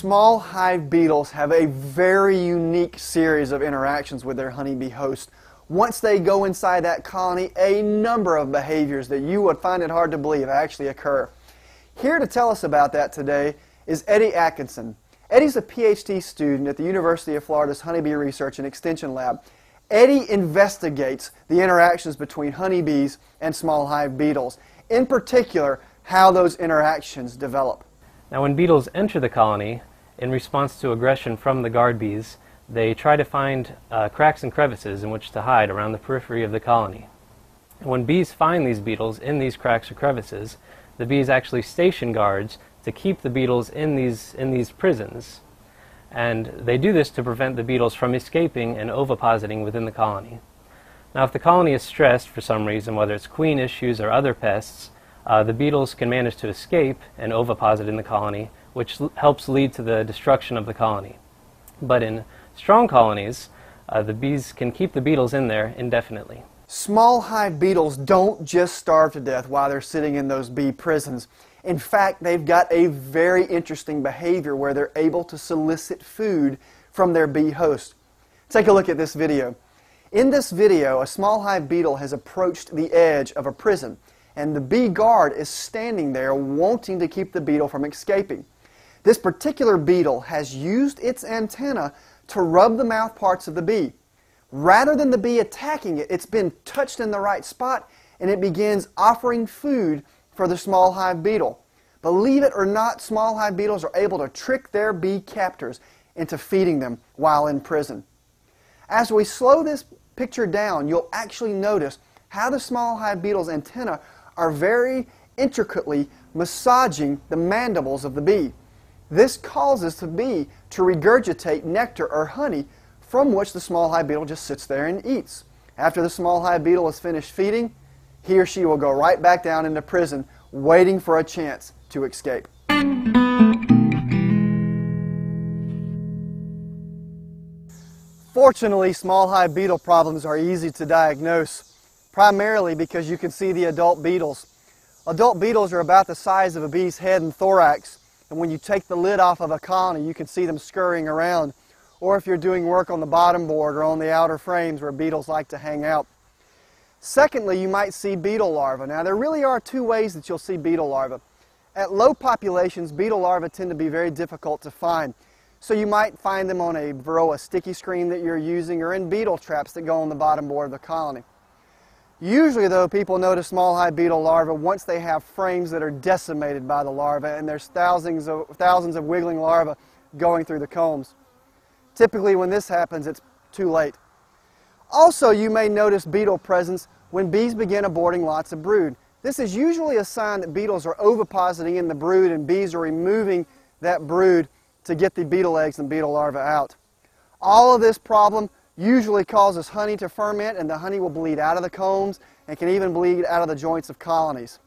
Small hive beetles have a very unique series of interactions with their honeybee host. Once they go inside that colony, a number of behaviors that you would find it hard to believe actually occur. Here to tell us about that today is Eddie Atkinson. Eddie's a PhD student at the University of Florida's Honeybee Research and Extension Lab. Eddie investigates the interactions between honeybees and small hive beetles, in particular how those interactions develop. Now, when beetles enter the colony, in response to aggression from the guard bees, they try to find cracks and crevices in which to hide around the periphery of the colony. And when bees find these beetles in these cracks or crevices, the bees actually station guards to keep the beetles in these prisons. And they do this to prevent the beetles from escaping and ovipositing within the colony. Now, if the colony is stressed for some reason, whether it's queen issues or other pests, the beetles can manage to escape and oviposit in the colony, which helps lead to the destruction of the colony. But in strong colonies, the bees can keep the beetles in there indefinitely. Small hive beetles don't just starve to death while they're sitting in those bee prisons. In fact, they've got a very interesting behavior where they're able to solicit food from their bee host. Take a look at this video. In this video, a small hive beetle has approached the edge of a prison, and the bee guard is standing there wanting to keep the beetle from escaping. This particular beetle has used its antenna to rub the mouth parts of the bee. Rather than the bee attacking it, it's been touched in the right spot, and it begins offering food for the small hive beetle. Believe it or not, small hive beetles are able to trick their bee captors into feeding them while in prison. As we slow this picture down, you'll actually notice how the small hive beetle's antenna are very intricately massaging the mandibles of the bee. This causes the bee to regurgitate nectar or honey from which the small hive beetle just sits there and eats. After the small hive beetle is finished feeding, he or she will go right back down into prison, waiting for a chance to escape. Fortunately, small hive beetle problems are easy to diagnose, primarily because you can see the adult beetles. Adult beetles are about the size of a bee's head and thorax, and when you take the lid off of a colony, you can see them scurrying around, or if you're doing work on the bottom board or on the outer frames where beetles like to hang out. Secondly, you might see beetle larvae. Now, there really are two ways that you'll see beetle larvae. At low populations, beetle larvae tend to be very difficult to find. So you might find them on a Varroa sticky screen that you're using or in beetle traps that go on the bottom board of the colony. Usually, though, people notice small hive beetle larvae once they have frames that are decimated by the larvae and there's thousands of wiggling larvae going through the combs. Typically, when this happens, it's too late. Also, you may notice beetle presence when bees begin aborting lots of brood. This is usually a sign that beetles are ovipositing in the brood and bees are removing that brood to get the beetle eggs and beetle larvae out. All of this problem usually causes honey to ferment, and the honey will bleed out of the combs and can even bleed out of the joints of colonies.